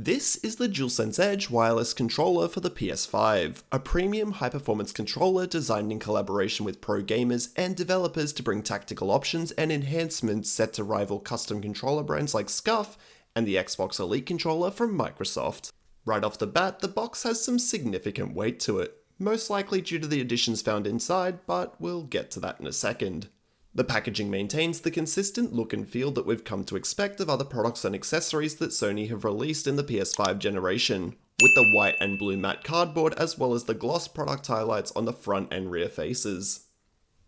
This is the DualSense Edge wireless controller for the PS5, a premium high-performance controller designed in collaboration with pro gamers and developers to bring tactical options and enhancements set to rival custom controller brands like SCUF and the Xbox Elite controller from Microsoft. Right off the bat, the box has some significant weight to it, most likely due to the additions found inside, but we'll get to that in a second. The packaging maintains the consistent look and feel that we've come to expect of other products and accessories that Sony have released in the PS5 generation, with the white and blue matte cardboard as well as the gloss product highlights on the front and rear faces.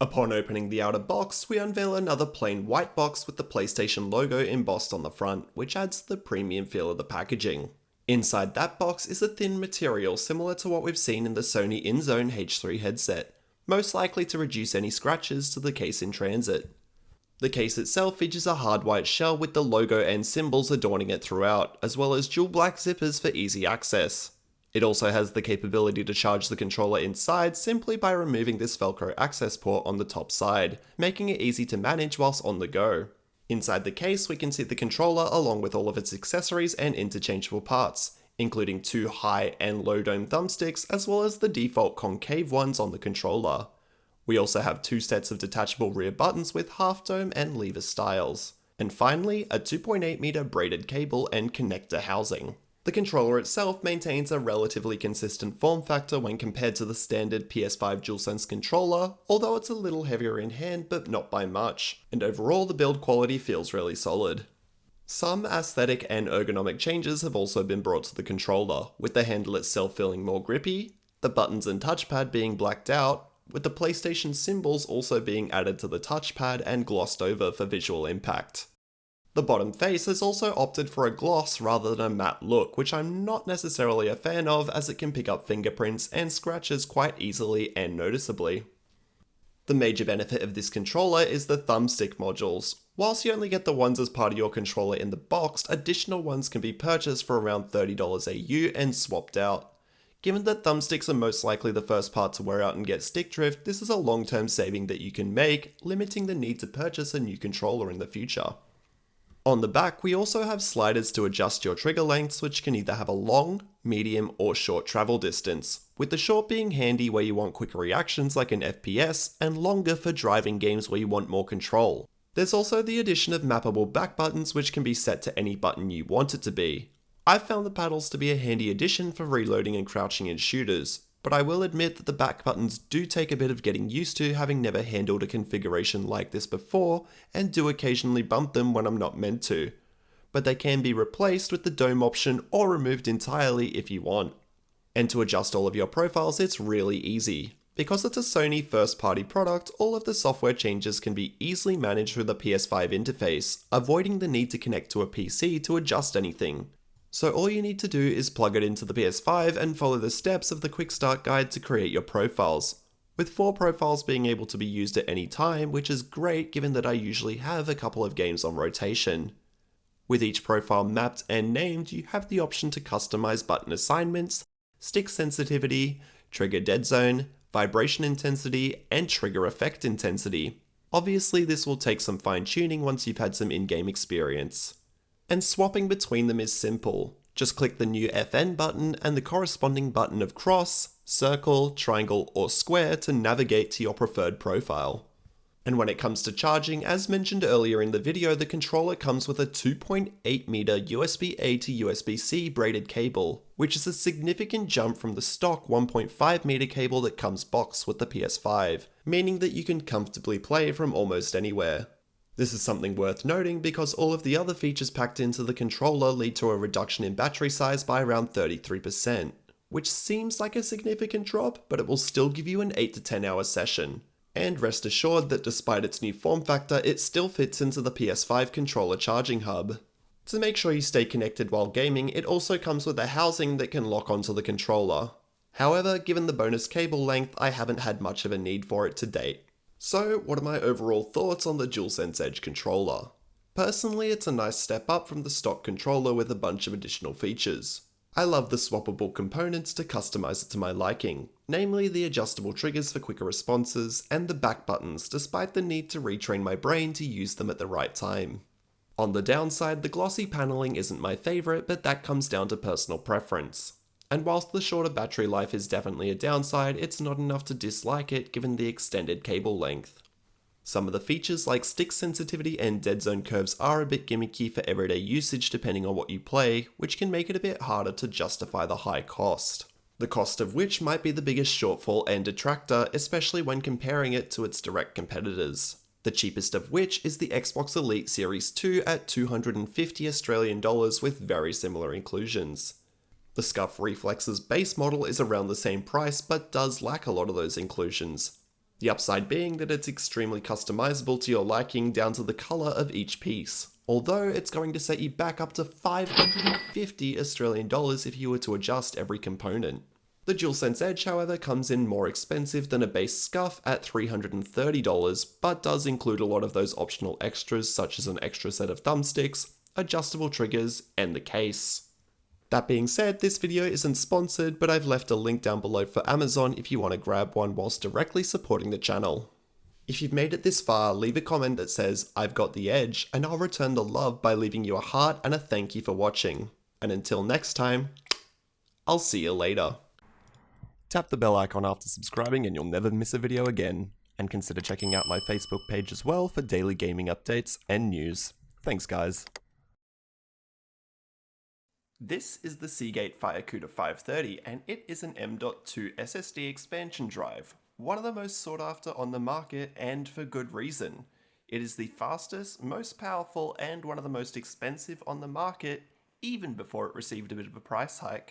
Upon opening the outer box, we unveil another plain white box with the PlayStation logo embossed on the front, which adds to the premium feel of the packaging. Inside that box is a thin material similar to what we've seen in the Sony InZone H3 headset, most likely to reduce any scratches to the case in transit. The case itself features a hard white shell with the logo and symbols adorning it throughout, as well as dual black zippers for easy access. It also has the capability to charge the controller inside simply by removing this Velcro access port on the top side, making it easy to manage whilst on the go. Inside the case, we can see the controller along with all of its accessories and interchangeable parts, including two high and low dome thumbsticks as well as the default concave ones on the controller. We also have two sets of detachable rear buttons with half dome and lever styles. And finally, a 2.8 m braided cable and connector housing. The controller itself maintains a relatively consistent form factor when compared to the standard PS5 DualSense controller, although it's a little heavier in hand but not by much, and overall the build quality feels really solid. Some aesthetic and ergonomic changes have also been brought to the controller, with the handle itself feeling more grippy, the buttons and touchpad being blacked out, with the PlayStation symbols also being added to the touchpad and glossed over for visual impact. The bottom face has also opted for a gloss rather than a matte look, which I'm not necessarily a fan of as it can pick up fingerprints and scratches quite easily and noticeably. The major benefit of this controller is the thumbstick modules. Whilst you only get the ones as part of your controller in the box, additional ones can be purchased for around $30 AU and swapped out. Given that thumbsticks are most likely the first part to wear out and get stick drift, this is a long-term saving that you can make, limiting the need to purchase a new controller in the future. On the back, we also have sliders to adjust your trigger lengths, which can either have a long, medium, or short travel distance, with the short being handy where you want quicker reactions like an FPS, and longer for driving games where you want more control. There's also the addition of mappable back buttons, which can be set to any button you want it to be. I've found the paddles to be a handy addition for reloading and crouching in shooters, but I will admit that the back buttons do take a bit of getting used to, having never handled a configuration like this before, and do occasionally bump them when I'm not meant to. But they can be replaced with the dome option or removed entirely if you want. And to adjust all of your profiles, it's really easy. Because it's a Sony first-party product, all of the software changes can be easily managed through the PS5 interface, avoiding the need to connect to a PC to adjust anything. So all you need to do is plug it into the PS5 and follow the steps of the quick start guide to create your profiles, with 4 profiles being able to be used at any time, which is great given that I usually have a couple of games on rotation. With each profile mapped and named, you have the option to customize button assignments, stick sensitivity, trigger dead zone, vibration intensity, and trigger effect intensity. Obviously this will take some fine tuning once you've had some in-game experience. And swapping between them is simple. Just click the new FN button and the corresponding button of cross, circle, triangle, or square to navigate to your preferred profile. And when it comes to charging, as mentioned earlier in the video, the controller comes with a 2.8 m USB-A to USB-C braided cable, which is a significant jump from the stock 1.5 m cable that comes boxed with the PS5, meaning that you can comfortably play from almost anywhere. This is something worth noting because all of the other features packed into the controller lead to a reduction in battery size by around 33%, which seems like a significant drop, but it will still give you an 8 to 10 hour session. And rest assured that despite its new form factor, it still fits into the PS5 controller charging hub. To make sure you stay connected while gaming, it also comes with a housing that can lock onto the controller. However, given the bonus cable length, I haven't had much of a need for it to date. So, what are my overall thoughts on the DualSense Edge controller? Personally, it's a nice step up from the stock controller with a bunch of additional features. I love the swappable components to customize it to my liking, namely the adjustable triggers for quicker responses and the back buttons despite the need to retrain my brain to use them at the right time. On the downside, the glossy paneling isn't my favourite, but that comes down to personal preference. And whilst the shorter battery life is definitely a downside, it's not enough to dislike it given the extended cable length. Some of the features like stick sensitivity and dead zone curves are a bit gimmicky for everyday usage depending on what you play, which can make it a bit harder to justify the high cost. The cost of which might be the biggest shortfall and detractor, especially when comparing it to its direct competitors. The cheapest of which is the Xbox Elite Series 2 at $250 Australian dollars with very similar inclusions. The Scuff Reflex's base model is around the same price but does lack a lot of those inclusions. The upside being that it's extremely customizable to your liking down to the colour of each piece, although it's going to set you back up to $550 Australian dollars if you were to adjust every component. The DualSense Edge, however, comes in more expensive than a base Scuff at $330, but does include a lot of those optional extras such as an extra set of thumbsticks, adjustable triggers, and the case. That being said, this video isn't sponsored, but I've left a link down below for Amazon if you want to grab one whilst directly supporting the channel. If you've made it this far, leave a comment that says, "I've got the Edge," and I'll return the love by leaving you a heart and a thank you for watching. And until next time, I'll see you later. Tap the bell icon after subscribing and you'll never miss a video again. And consider checking out my Facebook page as well for daily gaming updates and news. Thanks guys. This is the Seagate Firecuda 530 and it is an M.2 SSD expansion drive, one of the most sought after on the market and for good reason. It is the fastest, most powerful and one of the most expensive on the market even before it received a bit of a price hike.